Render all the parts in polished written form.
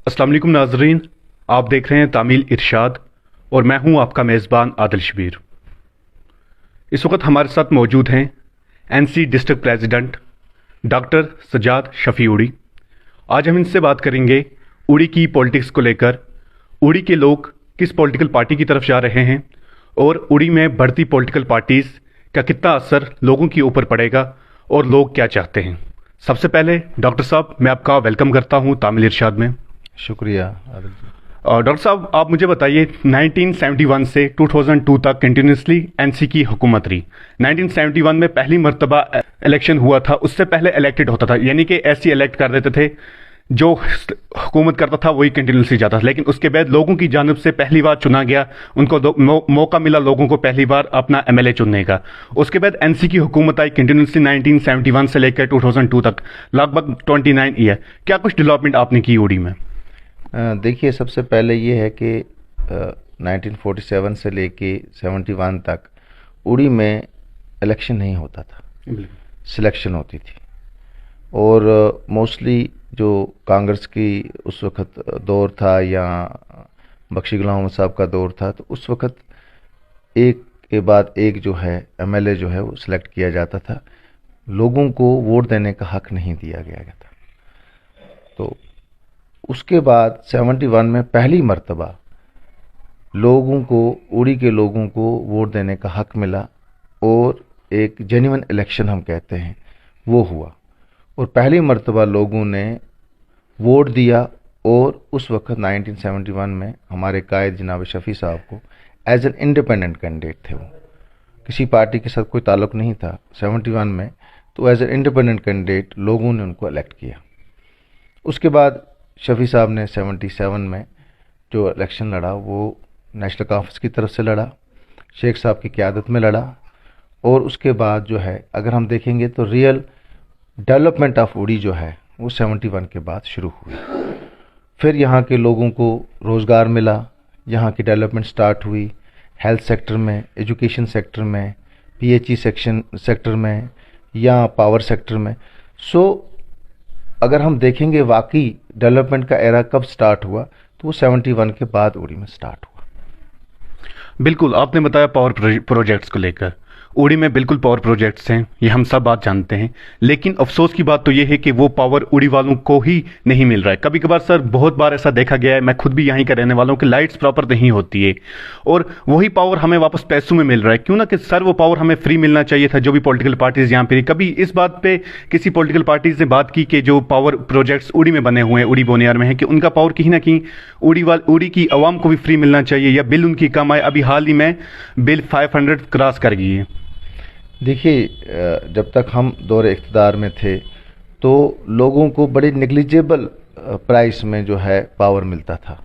अस्सलाम वालेकुम नाजरीन, आप देख रहे हैं तामील इरशाद और मैं हूं आपका मेज़बान आदिल शबीर। इस वक्त हमारे साथ मौजूद हैं NC district president doctor Sajad Shafi Uri. आज हम इनसे बात करेंगे उड़ी की पॉलिटिक्स को लेकर, उड़ी के लोग किस पॉलिटिकल पार्टी की तरफ जा रहे हैं और उड़ी में बढ़ती पॉलिटिकल पार्टीज़ का कितना असर लोगों के ऊपर पड़ेगा और लोग क्या चाहते हैं। सबसे पहले डॉक्टर साहब, मैं आपका वेलकम करता हूं तामील इरशाद में। शुक्रिया। डॉक्टर साहब, आप मुझे बताइए, 1971 से 2002 तक कंटिन्यूसली एनसी की हुकूमत रही। 1971 में पहली मर्तबा इलेक्शन हुआ था, उससे पहले इलेक्टेड होता था, यानी कि ऐसी इलेक्ट कर देते थे, जो हुकूमत करता था वही कंटिन्यूसली जाता था। लेकिन उसके बाद लोगों की जानिब से पहली बार चुना गया, उनको मौका मिला लोगों को पहली बार अपना एमएलए चुनने का। उसके बाद एनसी की हुकूमत आई कंटिन्यूसली 1971 से लेकर 2002 तक, लगभग 29 ईयर। क्या कुछ डेवलपमेंट आपने की उड़ी में? देखिए, सबसे पहले ये है कि 1947 से लेके 71 तक उड़ी में इलेक्शन नहीं होता था, सिलेक्शन होती थी। और मोस्टली जो कांग्रेस की उस वक्त दौर था या बख्शी गुलाम अहमद साहब का दौर था, तो उस वक्त एक के बाद एक जो है एमएलए जो है वो सिलेक्ट किया जाता था, लोगों को वोट देने का हक नहीं दिया गया था। तो उसके बाद 71 में पहली मर्तबा लोगों को, उड़ी के लोगों को वोट देने का हक मिला और एक जेन्युइन इलेक्शन हम कहते हैं वो हुआ, और पहली मर्तबा लोगों ने वोट दिया। और उस वक्त 1971 में हमारे कायद जनाब शफी साहब को एज एन इंडिपेंडेंट कैंडिडेट थे, वो किसी पार्टी के साथ कोई ताल्लुक़ नहीं था 71 में, तो एज एन इंडिपेंडेंट कैंडिडेट लोगों ने उनको इलेक्ट किया। उसके बाद शफी साहब ने 77 में जो इलेक्शन लड़ा वो नेशनल कॉन्फ्रेंस की तरफ से लड़ा, शेख साहब की क़यादत में लड़ा। और उसके बाद जो है अगर हम देखेंगे तो रियल डेवलपमेंट ऑफ उड़ी जो है वो 71 के बाद शुरू हुई। फिर यहाँ के लोगों को रोज़गार मिला, यहाँ की डेवलपमेंट स्टार्ट हुई, हेल्थ सेक्टर में, एजुकेशन सेक्टर में, पीएचई सेक्टर में या पावर सेक्टर में। सो अगर हम देखेंगे वाकई डेवलपमेंट का एरा कब स्टार्ट हुआ, तो वो 71 के बाद उड़ी में स्टार्ट हुआ। बिल्कुल, आपने बताया पावर प्रोजेक्ट्स को लेकर, उड़ी में बिल्कुल पावर प्रोजेक्ट्स हैं, ये हम सब बात जानते हैं। लेकिन अफसोस की बात तो ये है कि वो पावर उड़ी वालों को ही नहीं मिल रहा है। कभी कभार सर, बहुत बार ऐसा देखा गया है, मैं खुद भी यहीं का रहने वाला हूँ, कि लाइट्स प्रॉपर नहीं होती है और वही पावर हमें वापस पैसों में मिल रहा है। क्यों ना कि सर वो पावर हमें फ्री मिलना चाहिए था, जो भी पॉलिटिकल पार्टीज यहाँ पे। कभी इस बात पे किसी पॉलिटिकल पार्टीज ने बात की कि जो पावर प्रोजेक्ट्स उड़ी में बने हुए हैं, उड़ी बोनियार में है, कि उनका पावर कहीं ना कहीं उड़ी की आवाम को भी फ्री मिलना चाहिए, या बिल उनकी कम आए? अभी हाल ही में बिल 500 क्रॉस कर गई है। देखिए, जब तक हम दौर इक़्तिदार में थे तो लोगों को बड़े नेग्लिजिबल प्राइस में जो है पावर मिलता था।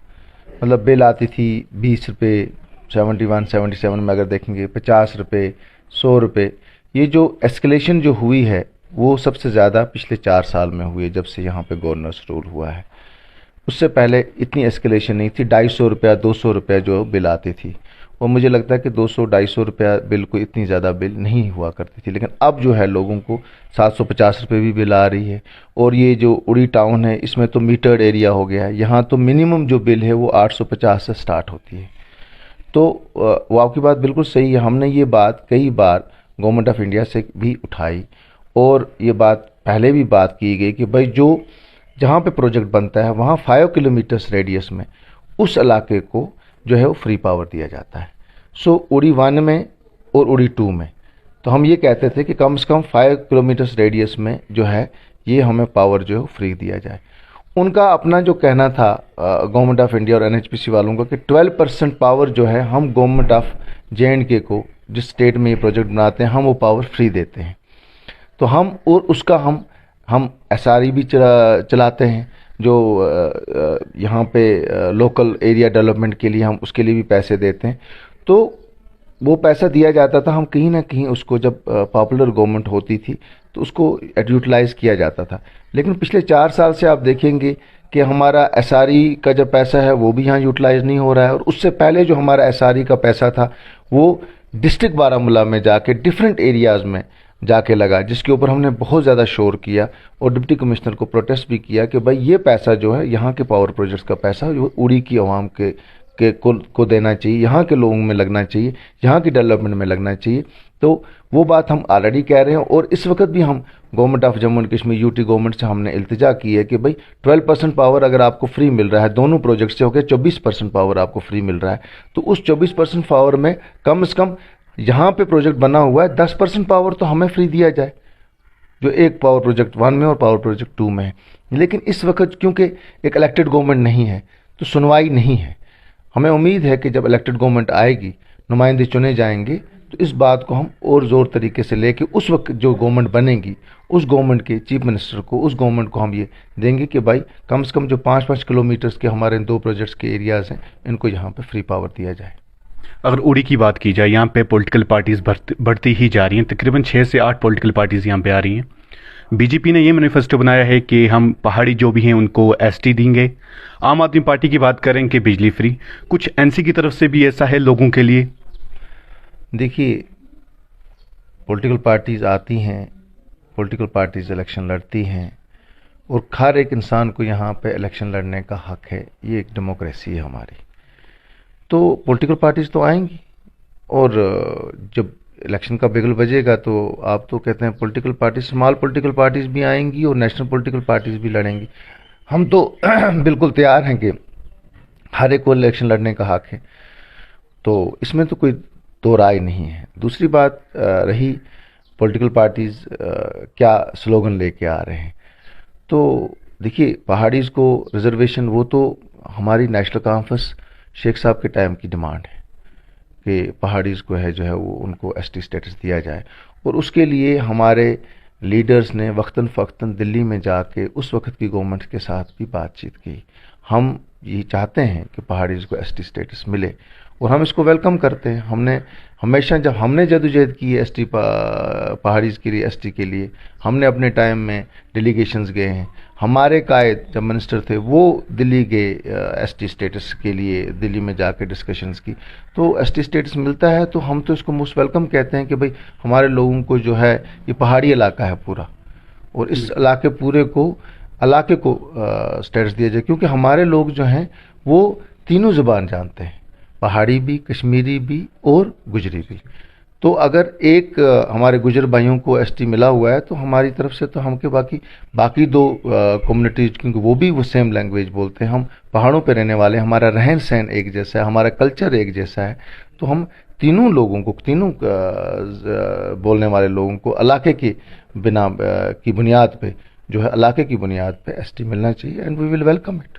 मतलब बिल आती थी 20 रुपये, 71-77 में अगर देखेंगे 50 रुपये, 100 रुपये। ये जो एस्केलेशन जो हुई है वो सबसे ज़्यादा पिछले 4 साल में हुई है, जब से यहाँ पे गवर्नर्स रूल हुआ है। उससे पहले इतनी एस्केलेशन नहीं थी। 250 रुपया, 200 रुपया जो बिल आती थी, और मुझे लगता है कि 200-250 रुपया बिल को इतनी ज़्यादा बिल नहीं हुआ करती थी। लेकिन अब जो है लोगों को 750 रुपये भी बिल आ रही है। और ये जो उड़ी टाउन है इसमें तो मीटर्ड एरिया हो गया है, यहाँ तो मिनिमम जो बिल है वो 850 से स्टार्ट होती है। तो वो आपकी बात बिल्कुल सही है। हमने ये बात कई बार गवर्नमेंट ऑफ इंडिया से भी उठाई, और ये बात पहले भी बात की गई कि भाई जो जहाँ पे प्रोजेक्ट बनता है वहाँ 5 किलोमीटर्स रेडियस में उस इलाके को जो है वो फ्री पावर दिया जाता है। सो उड़ी 1 में और उड़ी 2 में तो हम ये कहते थे कि कम से कम 5 किलोमीटर्स रेडियस में जो है ये हमें पावर जो है फ्री दिया जाए। उनका अपना जो कहना था गवर्नमेंट ऑफ इंडिया और एनएचपीसी वालों का कि 12% पावर जो है हम गवर्नमेंट ऑफ जेएंडके को, जिस स्टेट में ये प्रोजेक्ट बनाते हैं, हम वो पावर फ्री देते हैं। तो हम और उसका हम एसआरई भी चलाते हैं, जो यहाँ पे लोकल एरिया डेवलपमेंट के लिए हम उसके लिए भी पैसे देते हैं। तो वो पैसा दिया जाता था, हम कहीं ना कहीं उसको, जब पॉपुलर गवर्नमेंट होती थी तो उसको यूटिलाइज़ किया जाता था। लेकिन पिछले 4 साल से आप देखेंगे कि हमारा एसआरई का जो पैसा है वो भी यहाँ यूटिलाइज नहीं हो रहा है। और उससे पहले जो हमारा एसआरई का पैसा था वो डिस्ट्रिक्ट बारामूला में जाके डिफरेंट एरियाज़ में जा के लगा, जिसके ऊपर हमने बहुत ज़्यादा शोर किया और डिप्टी कमिश्नर को प्रोटेस्ट भी किया कि भाई ये पैसा जो है यहाँ के पावर प्रोजेक्ट्स का पैसा जो उड़ी की आवाम को देना चाहिए, यहाँ के लोगों में लगना चाहिए, यहाँ की डेवलपमेंट में लगना चाहिए। तो वो बात हम ऑलरेडी कह रहे हैं और इस वक्त भी हम government of Jammu and Kashmir UT government से हमने इल्तिजा की है कि भाई 12% पावर अगर आपको फ्री मिल रहा है, दोनों प्रोजेक्ट से हो गया 24% पावर आपको फ्री मिल रहा है, तो उस 24% पावर में कम से कम यहाँ पे प्रोजेक्ट बना हुआ है 10% पावर तो हमें फ्री दिया जाए, जो एक पावर प्रोजेक्ट 1 में और पावर प्रोजेक्ट 2 में है। लेकिन इस वक्त क्योंकि एक इलेक्टेड गवर्नमेंट नहीं है तो सुनवाई नहीं है। हमें उम्मीद है कि जब इलेक्टेड गवर्नमेंट आएगी, नुमाइंदे चुने जाएंगे, तो इस बात को हम और ज़ोर तरीके से लेके उस वक्त जो गवर्नमेंट बनेगी उस गवर्नमेंट के चीफ मिनिस्टर को, उस गवर्नमेंट को हम ये देंगे कि भाई कम से कम जो 5-5 किलोमीटर्स के हमारे 2 प्रोजेक्ट्स के एरियाज़ हैं, इनको यहाँ पे फ्री पावर दिया जाए। अगर उड़ी की बात की जाए, यहाँ पे पॉलिटिकल पार्टीज बढ़ती ही जा रही हैं, तकरीबन 6 से 8 पॉलिटिकल पार्टीज यहाँ पे आ रही हैं। बीजेपी ने ये मैनिफेस्टो बनाया है कि हम पहाड़ी जो भी हैं उनको एसटी देंगे। आम आदमी पार्टी की बात करें कि बिजली फ्री। कुछ एनसी की तरफ से भी ऐसा है लोगों के लिए। देखिए, पॉलिटिकल पार्टीज आती हैं, पॉलिटिकल पार्टीज इलेक्शन लड़ती हैं और हर एक इंसान को यहाँ पे इलेक्शन लड़ने का हक है। ये एक डेमोक्रेसी है हमारी। तो पॉलिटिकल पार्टीज तो आएंगी और जब इलेक्शन का बिगल बजेगा तो आप तो कहते हैं political party, small political parties भी आएंगी और नेशनल पॉलिटिकल पार्टीज भी लड़ेंगी। हम तो बिल्कुल तैयार हैं कि हर एक को इलेक्शन लड़ने का हक है, तो इसमें तो कोई दो राय नहीं है। दूसरी बात रही पॉलिटिकल पार्टीज क्या स्लोगन लेके आ रहे हैं। तो देखिए, पहाड़ीज को रिजर्वेशन, वो तो हमारी नेशनल कॉन्फ्रेंस शेख साहब के टाइम की डिमांड है कि पहाड़ीज को है जो है वो उनको एसटी स्टेटस दिया जाए, और उसके लिए हमारे लीडर्स ने वक्तन फ़क्तन दिल्ली में जाके उस वक्त की गवर्नमेंट के साथ भी बातचीत की। हम ये चाहते हैं कि पहाड़ीज को एसटी स्टेटस मिले और हम इसको वेलकम करते हैं। हमने हमेशा जब हमने जदोजहद की है एसटी पहाड़ीज के लिए, एसटी के लिए, हमने अपने टाइम में डेलीगेशंस गए हैं। हमारे कायद जब मिनिस्टर थे वो दिल्ली गए एसटी स्टेटस के लिए, दिल्ली में जाकर डिस्कशंस की। तो एसटी स्टेटस मिलता है तो हम तो इसको मोस्ट वेलकम कहते हैं कि भाई हमारे लोगों को जो है, ये पहाड़ी इलाका है पूरा, और इस इलाके पूरे को स्टेटस दिया जाए, क्योंकि हमारे लोग जो हैं वो तीनों ज़ुबान जानते हैं, पहाड़ी भी, कश्मीरी भी और गुजरी भी। तो अगर एक हमारे गुजर भाइयों को एसटी मिला हुआ है तो हमारी तरफ से तो हमके बाकी 2 कम्युनिटीज, क्योंकि वो भी वो सेम लैंग्वेज बोलते हैं, हम पहाड़ों पे रहने वाले, हमारा रहन सहन एक जैसा है, हमारा कल्चर एक जैसा है, तो हम तीनों लोगों को, तीनों बोलने वाले लोगों को इलाके की बुनियाद पे जो है, इलाके की बुनियाद पे एसटी मिलना चाहिए, and we will welcome it.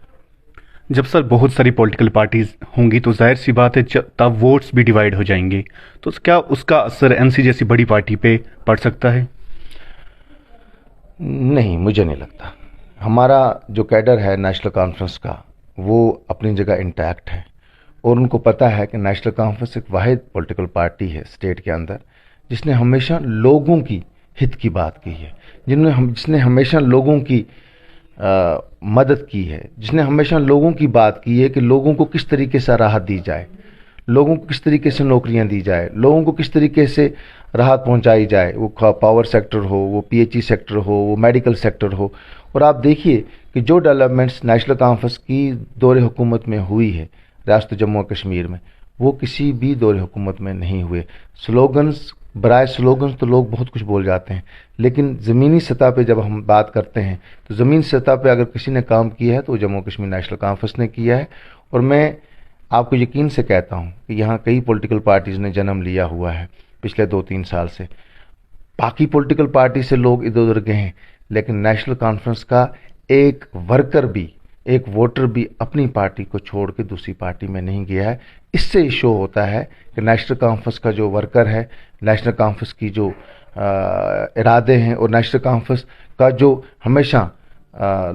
जब सर बहुत सारी पॉलिटिकल पार्टीज होंगी तो जाहिर सी बात है तब वोट्स भी डिवाइड हो जाएंगे, तो क्या उसका असर एनसी जैसी बड़ी पार्टी पे पड़ सकता है? नहीं, मुझे नहीं लगता। हमारा जो कैडर है नेशनल कॉन्फ्रेंस का, वो अपनी जगह इंटैक्ट है और उनको पता है कि नेशनल कॉन्फ्रेंस एक वाहिद पॉलिटिकल पार्टी है स्टेट के अंदर जिसने हमेशा लोगों की हित की बात की है, जिसने हमेशा लोगों की मदद की है, जिसने हमेशा लोगों की बात की है कि लोगों को किस तरीके से राहत दी जाए, लोगों को किस तरीके से नौकरियां दी जाए, लोगों को किस तरीके से राहत पहुंचाई जाए, वो पावर सेक्टर हो, वो पीएचई सेक्टर हो, वो मेडिकल सेक्टर हो। और आप देखिए कि जो डेवलपमेंट्स नेशनल कॉन्फ्रेंस की दौरे हुकूमत में हुई है रियासत जम्मू और कश्मीर में, वो किसी भी दौरे हुकूमत में नहीं हुए। स्लोगन्स बराए स्लोगन्स तो लोग बहुत कुछ बोल जाते हैं, लेकिन ज़मीनी सतह पे जब हम बात करते हैं तो ज़मीन सतह पे अगर किसी ने काम किया है तो जम्मू कश्मीर नेशनल कॉन्फ्रेंस ने किया है। और मैं आपको यकीन से कहता हूँ कि यहाँ कई पॉलिटिकल पार्टीज़ ने जन्म लिया हुआ है पिछले 2-3 साल से। बाकी पॉलिटिकल पार्टी से लोग इधर उधर गए हैं, लेकिन नेशनल कॉन्फ्रेंस का एक वर्कर भी, एक वोटर भी अपनी पार्टी को छोड़ के दूसरी पार्टी में नहीं गया है। इससे शो होता है कि नेशनल कॉन्फ्रेंस का जो वर्कर है, नेशनल कॉन्फ्रेंस की जो इरादे हैं और नेशनल कॉन्फ्रेंस का जो हमेशा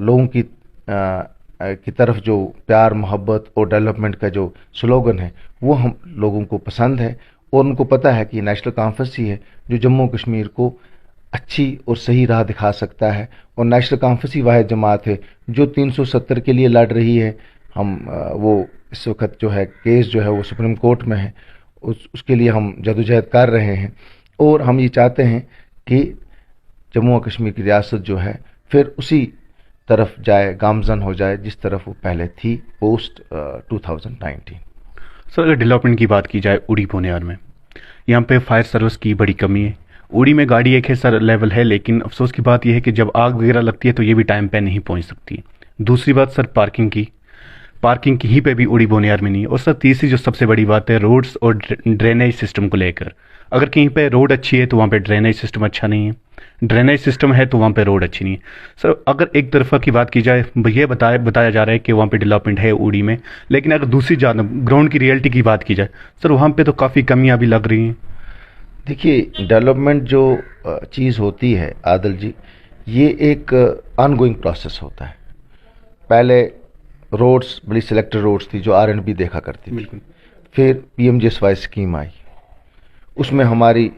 लोगों की तरफ जो प्यार, मोहब्बत और डेवलपमेंट का जो स्लोगन है, वो हम लोगों को पसंद है। और उनको पता है कि नेशनल कॉन्फ्रेंस ही है जो जम्मू कश्मीर को अच्छी और सही राह दिखा सकता है, और नेशनल कॉन्फ्रेंस ही वाहिद जमात है जो 370 के लिए लड़ रही है। हम वो इस वक्त जो है केस जो है वो सुप्रीम कोर्ट में है, उसके लिए हम जदोजहद कर रहे हैं। और हम ये चाहते हैं کہ جموں و کشمیر کی ریاست جو ہے پھر اسی طرف جائے، گامزن ہو جائے جس طرف وہ پہلے تھی پوسٹ 2019۔ سر اگر ڈیولپمنٹ کی بات کی جائے اڑی بونیار میں، یہاں پہ فائر سروس کی بڑی کمی ہے۔ اڑی میں گاڑی ایک ہے سر لیول ہے، لیکن افسوس کی بات یہ ہے کہ جب آگ وغیرہ لگتی ہے تو یہ بھی ٹائم پہ نہیں پہنچ سکتی۔ دوسری بات سر پارکنگ کی ہی پہ بھی اڑی بونیار میں نہیں ہے۔ اور سر تیسری جو سب سے بڑی بات ہے روڈز اور ڈرینیج سسٹم کو لے کر، اگر کہیں پہ روڈ اچھی ہے تو وہاں پہ ڈرینیج سسٹم اچھا نہیں ہے، ڈرینیج سسٹم ہے تو وہاں پہ روڈ اچھی نہیں ہے۔ سر اگر ایک طرفہ کی بات کی جائے، یہ بتایا جا رہا ہے کہ وہاں پہ ڈیولپمنٹ ہے اڑی میں، لیکن اگر دوسری جانب گراؤنڈ کی ریئلٹی کی بات کی جائے سر، وہاں پہ تو کافی کمیاں بھی لگ رہی ہیں۔ دیکھیے ڈیولپمنٹ جو چیز ہوتی ہے عادل جی، یہ ایک آن گوئنگ پروسیس ہوتا ہے۔ پہلے روڈز بڑی سلیکٹڈ روڈز تھی جو R&B دیکھا کرتی تھی، بالکل پھر PMGSY اسکیم آئی، اس میں ہماری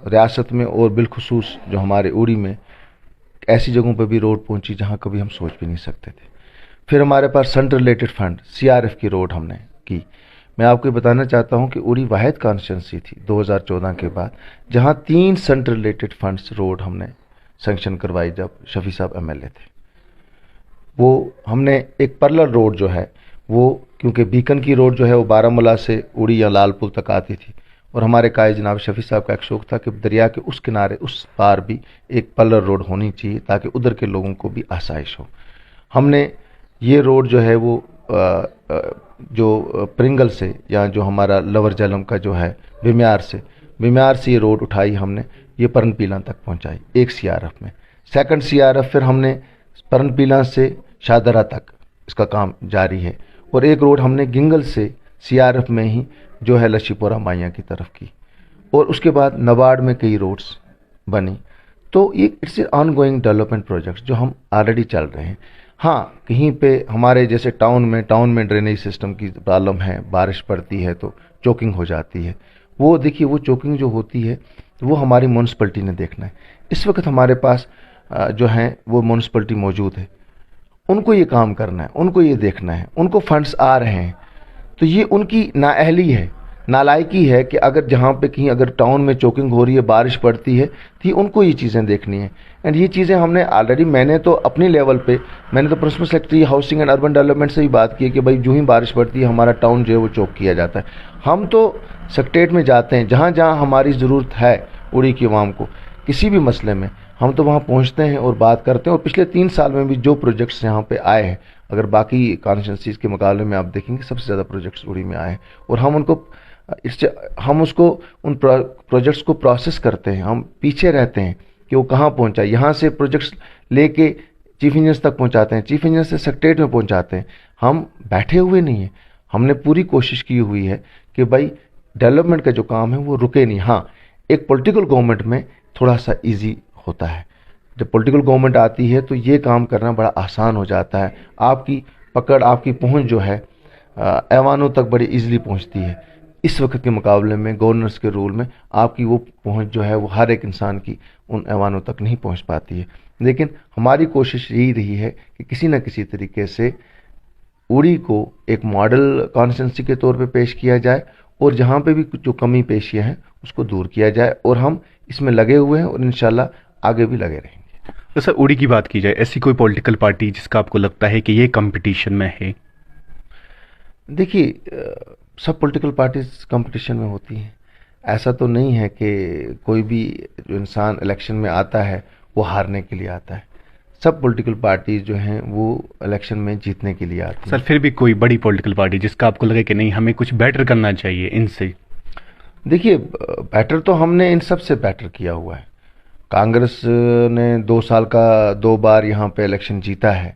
ریاست میں اور بالخصوص جو ہمارے اڑی میں ایسی جگہوں پہ بھی روڈ پہنچی جہاں کبھی ہم سوچ بھی نہیں سکتے تھے۔ پھر ہمارے پاس سینٹر ریلیٹڈ فنڈ CRF کی روڈ ہم نے کی۔ میں آپ کو یہ بتانا چاہتا ہوں کہ اڑی واحد کانسٹیچوئنسی تھی 2014 کے بعد جہاں 3 سینٹر ریلیٹڈ فنڈس روڈ ہم نے سینکشن کروائی جب شفیع صاحب MLA تھے۔ وہ ہم نے ایک پرلر روڈ جو ہے وہ، کیونکہ بیکن کی روڈ جو ہے وہ بارہمولہ سے اڑی یا لال پور تک آتی تھی، اور ہمارے قائد جناب شفیع صاحب کا ایک شوق تھا کہ دریا کے اس کنارے اس پار بھی ایک پرلر روڈ ہونی چاہیے تاکہ ادھر کے لوگوں کو بھی آسائش ہو۔ ہم نے یہ روڈ جو ہے وہ جو پرنگل سے یا جو ہمارا لور جلم کا جو ہے بیمیار سے یہ روڈ اٹھائی، ہم نے یہ پرن پیلاں تک پہنچائی ایک CRF میں۔ سیکنڈ CRF پھر ہم نے پرن پیلاں سے شاہدرہ تک اس کا کام جاری ہے، اور ایک روڈ ہم نے گنگل سے CRF میں ہی جو ہے لچھی پورہ مائیاں کی طرف کی، اور اس کے بعد نواڑ میں کئی روڈز بنی۔ تو یہ it's a on going development projects جو ہم آلریڈی چل رہے ہیں۔ ہاں کہیں پہ ہمارے جیسے ٹاؤن میں ڈرینیج سسٹم کی پرابلم ہے، بارش پڑتی ہے تو چوکنگ ہو جاتی ہے۔ وہ دیکھیے وہ چوکنگ جو ہوتی ہے وہ ہماری میونسپلٹی نے دیکھنا ہے۔ اس وقت ہمارے پاس جو ہیں وہ میونسپلٹی موجود ہے، ان کو یہ کام کرنا ہے، ان کو یہ دیکھنا ہے، ان کو فنڈز آ رہے ہیں، تو یہ ان کی نااہلی ہے، نالائکی ہے کہ اگر جہاں پہ کہیں اگر ٹاؤن میں چوکنگ ہو رہی ہے، بارش پڑتی ہے تو ان کو یہ چیزیں دیکھنی ہیں۔ اینڈ یہ چیزیں ہم نے آلریڈی، میں نے تو اپنی لیول پہ، میں نے تو principal secretary housing and urban development سے بھی بات کی ہے کہ بھائی جو ہی بارش پڑتی ہے ہمارا ٹاؤن جو ہے وہ چوک کیا جاتا ہے۔ ہم تو سیکریٹریٹ میں جاتے ہیں جہاں جہاں ہماری ضرورت ہے اڑی کی عوام کو کسی بھی مسئلے میں، ہم تو وہاں پہنچتے ہیں اور بات کرتے ہیں۔ اور پچھلے 3 سال میں بھی جو پروجیکٹس یہاں پہ آئے ہیں، اگر باقی کانسٹیچوئنسیز کے مقابلے میں آپ دیکھیں گے سب سے زیادہ پروجیکٹس اڑی میں آئے ہیں، اور ہم اس کو ان پروجیکٹس کو پروسیس کرتے ہیں، ہم پیچھے رہتے ہیں کہ وہ کہاں پہنچا۔ یہاں سے پروجیکٹس لے کے چیف انجینئر تک پہنچاتے ہیں، چیف انجینئر سے سیکریٹریٹ میں پہنچاتے ہیں۔ ہم بیٹھے ہوئے نہیں ہیں، ہم نے پوری کوشش کی ہوئی ہے کہ بھائی ڈیولپمنٹ کا جو کام ہے وہ رکے نہیں۔ ہاں ایک پولیٹیکل گورنمنٹ میں تھوڑا سا ایزی ہوتا ہے، جب پولیٹیکل گورنمنٹ آتی ہے تو یہ کام کرنا بڑا آسان ہو جاتا ہے، آپ کی پکڑ، آپ کی پہنچ جو ہے ایوانوں تک بڑی ایزلی پہنچتی ہے۔ اس وقت کے مقابلے میں گورنرز کے رول میں آپ کی وہ پہنچ جو ہے وہ ہر ایک انسان کی ان ایوانوں تک نہیں پہنچ پاتی ہے۔ لیکن ہماری کوشش یہی رہی ہے کہ کسی نہ کسی طریقے سے اڑی کو ایک ماڈل کانسٹیچوئنسی کے طور پہ پیش کیا جائے، اور جہاں پہ بھی جو کمی پیشیاں ہیں اس کو دور کیا جائے، اور ہم اس میں لگے ہوئے ہیں اور انشاءاللہ آگے بھی لگے رہیں گے۔ تو سر اڑی کی بات کی جائے، ایسی کوئی پولیٹیکل پارٹی جس کا آپ کو لگتا ہے کہ یہ کمپٹیشن میں ہے؟ دیکھیے سب پولیٹیکل پارٹیز کمپٹیشن میں ہوتی ہیں، ایسا تو نہیں ہے کہ کوئی بھی جو انسان الیکشن میں آتا ہے وہ ہارنے کے لیے آتا ہے۔ سب پولیٹیکل پارٹیز جو ہیں وہ الیکشن میں جیتنے کے لیے آتی ہیں۔ سر پھر بھی کوئی بڑی پولیٹیکل پارٹی جس کا آپ کو لگے کہ نہیں ہمیں کچھ بیٹر کرنا چاہیے ان سے؟ دیکھیے بیٹر تو ہم نے ان سب سے بیٹر کیا ہوا ہے۔ کانگریس نے 2 سال کا 2 بار یہاں پہ الیکشن جیتا ہے،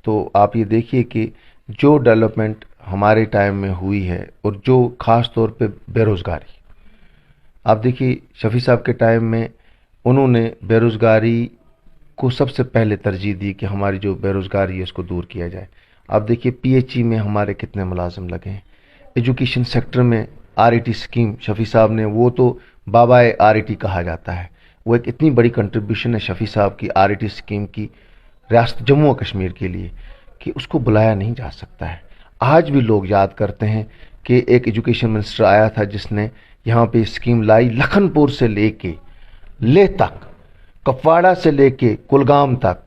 تو آپ یہ دیکھیے کہ جو ڈیولپمنٹ ہمارے ٹائم میں ہوئی ہے، اور جو خاص طور پہ بے روزگاری، آپ دیکھیے شفیع صاحب کے ٹائم میں انہوں نے بے روزگاری کو سب سے پہلے ترجیح دی کہ ہماری جو بے روزگاری ہے اس کو دور کیا جائے۔ آپ دیکھیے PHE میں ہمارے کتنے ملازم لگے ہیں، ایجوکیشن سیکٹر میں RET اسکیم شفیع صاحب نے، وہ تو بابا RET کہا جاتا ہے، وہ ایک اتنی بڑی کنٹریبیوشن ہے شفیع صاحب کی RET اسکیم کی ریاست جموں و کشمیر کے لیے کہ اس کو بلایا نہیں جا سکتا ہے۔ آج بھی لوگ یاد کرتے ہیں کہ ایک ایجوکیشن منسٹر آیا تھا جس نے یہاں پہ اسکیم لائی، لکھن پور سے لے کے लेह तक, कपवाड़ा से लेके कुलगाम तक,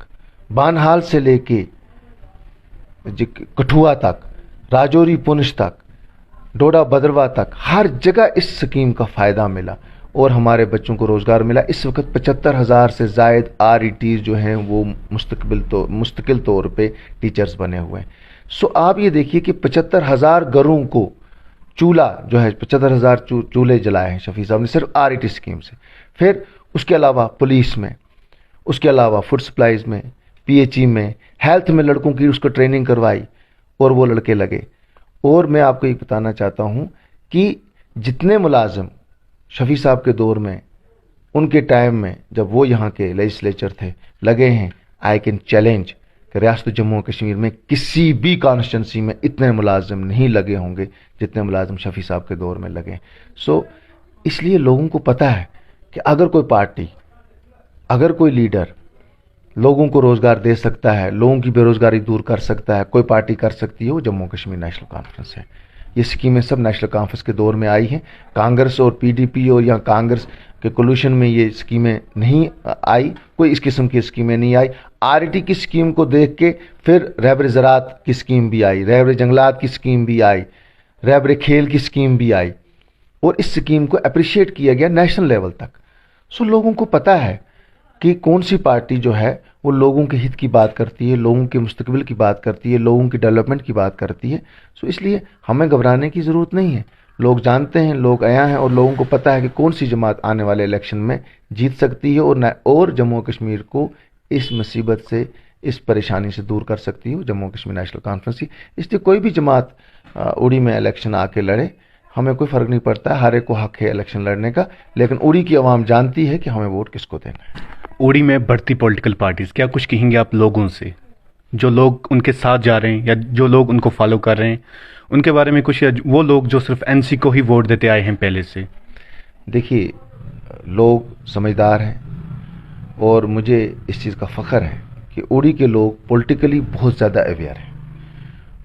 बानहाल से लेके कठुआ तक, राजौरी पुंछ तक, डोडा भद्रवाह तक, हर जगह इस स्कीम का फ़ायदा मिला और हमारे बच्चों को रोज़गार मिला। इस वक्त 75,000 से ज़ायद RETs जो हैं वो मुस्तकिल तौर पे टीचर्स बने हुए हैं। सो आप ये देखिए कि 75,000 घरों को चूल्हा जो है 75,000 चूल्हे जलाए हैं शफी साहब ने सिर्फ RET स्कीम से। फिर उसके अलावा पुलिस में, उसके अलावा फूड सप्लाईज में, PHE में, हेल्थ में लड़कों की उसको ट्रेनिंग करवाई और वो लड़के लगे। और मैं आपको ये बताना चाहता हूँ कि जितने मुलाजिम शफी साहब के दौर में, उनके टाइम में जब वो यहाँ के लेजिस्लेचर थे, लगे हैं, आई कैन चैलेंज कि रियासत जम्मू कश्मीर में किसी भी कॉन्स्टिट्यूंसी में इतने मुलाजिम नहीं लगे होंगे जितने मुलाजिम शफी साहब के दौर में लगे। सो इसलिए लोगों को पता है कि अगर कोई पार्टी, अगर कोई लीडर लोगों को रोज़गार दे सकता है, लोगों की बेरोज़गारी दूर कर सकता है, कोई पार्टी कर सकती है, वो जम्मू कश्मीर नेशनल कॉन्फ्रेंस है। ये स्कीमें सब नेशनल कॉन्फ्रेंस के दौर में आई हैं। कांग्रेस और PDP और या कांग्रेस के कोल्यूशन में ये स्कीमें नहीं आई, कोई इस किस्म की स्कीमें नहीं आई। RET की स्कीम को देख के फिर रहबर ज़राअत की स्कीम भी आई, रहबर जंगलात की स्कीम भी आई, रहबर खेल की स्कीम भी आई और इस स्कीम को अप्रिशिएट किया गया नेशनल लेवल तक। सो लोगों को पता है कि कौन सी पार्टी जो है वो लोगों के हित की बात करती है, लोगों के मुस्तकबिल की बात करती है, लोगों की डेवलपमेंट की बात करती है। सो इसलिए हमें घबराने की ज़रूरत नहीं है। लोग जानते हैं, लोग आया हैं और लोगों को पता है कि कौन सी जमात आने वाले इलेक्शन में जीत सकती है और जम्मू कश्मीर को इस मुसीबत से, इस परेशानी से दूर कर सकती है जम्मू कश्मीर नेशनल कॉन्फ्रेंस ही। इसलिए कोई भी जमात उड़ी में इलेक्शन आके लड़े, हमें कोई फ़र्क नहीं पड़ता, हर एक को हक है इलेक्शन लड़ने का, लेकिन उड़ी की आवाम जानती है कि हमें वोट किसको देना है। उड़ी में बढ़ती पॉलिटिकल पार्टीज, क्या कुछ कहेंगे आप लोगों से, जो लोग उनके साथ जा रहे हैं या जो लोग उनको फॉलो कर रहे हैं, उनके बारे में कुछ, या वो लोग जो सिर्फ NC को ही वोट देते आए हैं पहले से? देखिए, लोग समझदार हैं और मुझे इस चीज़ का फ़ख्र है कि उड़ी के लोग पॉलिटिकली बहुत ज़्यादा अवेयर हैं।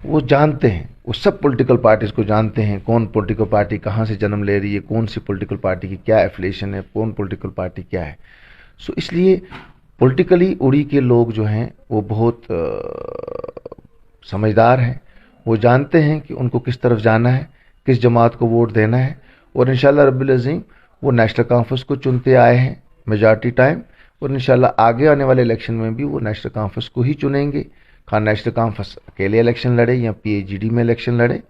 वो जानते हैं, वो सब पॉलिटिकल पार्टीज़ को जानते हैं, कौन पॉलिटिकल पार्टी कहाँ से जन्म ले रही है, कौन सी पॉलिटिकल पार्टी की क्या एफिलिएशन है, कौन पॉलिटिकल पार्टी क्या है। सो इसलिए पॉलिटिकली उड़ी के लोग जो हैं वो बहुत समझदार हैं। वो जानते हैं कि उनको किस तरफ जाना है, किस जमात को वोट देना है और इंशाल्लाह रब्बिल अज़ीम वो नेशनल कॉन्फ्रेंस को चुनते आए हैं मेजॉरिटी टाइम और इंशाल्लाह आगे आने वाले इलेक्शन में भी वो नेशनल कॉन्फ्रेंस को ही चुनेंगे। खान नेशनल कॉन्फ्रेंस अकेले इलेक्शन लड़े या PAGD में इलेक्शन लड़े,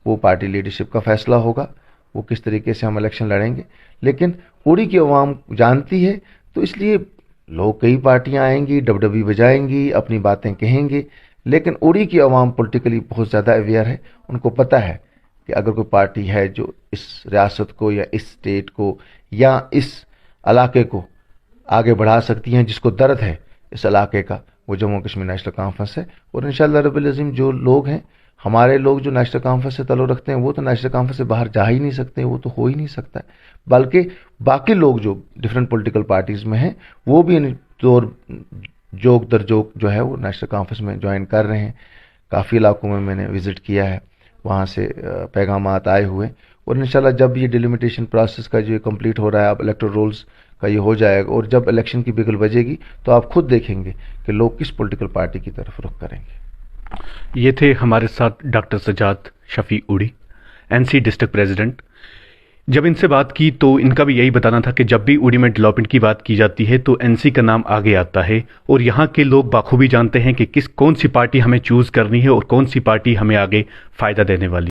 वो पार्टी लीडरशिप का फैसला होगा, वो किस तरीके से हम इलेक्शन लड़ेंगे। लेकिन उड़ी की आवाम जानती है, तो इसलिए लोग, कई पार्टियां आएंगी, डबडबी बजाएंगी, अपनी बातें कहेंगे, लेकिन उड़ी की आवाम पॉलिटिकली बहुत ज़्यादा अवेयर है। उनको पता है कि अगर कोई पार्टी है जो इस रियासत को या इस स्टेट को या इस इलाके को आगे बढ़ा सकती हैं, जिसको दर्द है इस इलाके का, वो जम्मू कश्मीर नेशनल कॉन्फ्रेंस है। और इंशाअल्लाह रब्बिल अज़ीम जो लोग हैं, हमारे लोग जो नेशनल कॉन्फ्रेंस से ताल्लुक़ रखते हैं, वो तो नेशनल कॉन्फ्रेंस से बाहर जा ही नहीं सकते, वो तो हो ही नहीं सकता। बल्कि बाकी लोग जो डिफरेंट पॉलिटिकल पार्टीज़ में हैं, वो भी जोक दर जोक जो है वो नेशनल कॉन्फ्रेंस में ज्वाइन कर रहे हैं। काफ़ी इलाकों में मैंने विज़िट किया है, वहाँ से पैगामात आए हुए, और इंशाल्लाह जब ये डिलिमिटेशन प्रोसेस का जो कंप्लीट हो रहा है, अब इलेक्टोरल रोल्स का ये हो जाएगा और जब इलेक्शन की बिगल बजेगी तो आप खुद देखेंगे कि लोग किस पॉलिटिकल पार्टी की तरफ रुख करेंगे। ये थे हमारे साथ डॉक्टर सजाद शफी उड़ी, NC डिस्ट्रिक्ट प्रेसिडेंट। जब इनसे बात की तो इनका भी यही बताना था कि जब भी उड़ी में डेवलपमेंट की बात की जाती है तो NC का नाम आगे आता है और यहाँ के लोग बाखूबी जानते हैं कि कौन सी पार्टी हमें चूज़ करनी है और कौन सी पार्टी हमें आगे फ़ायदा देने वाली।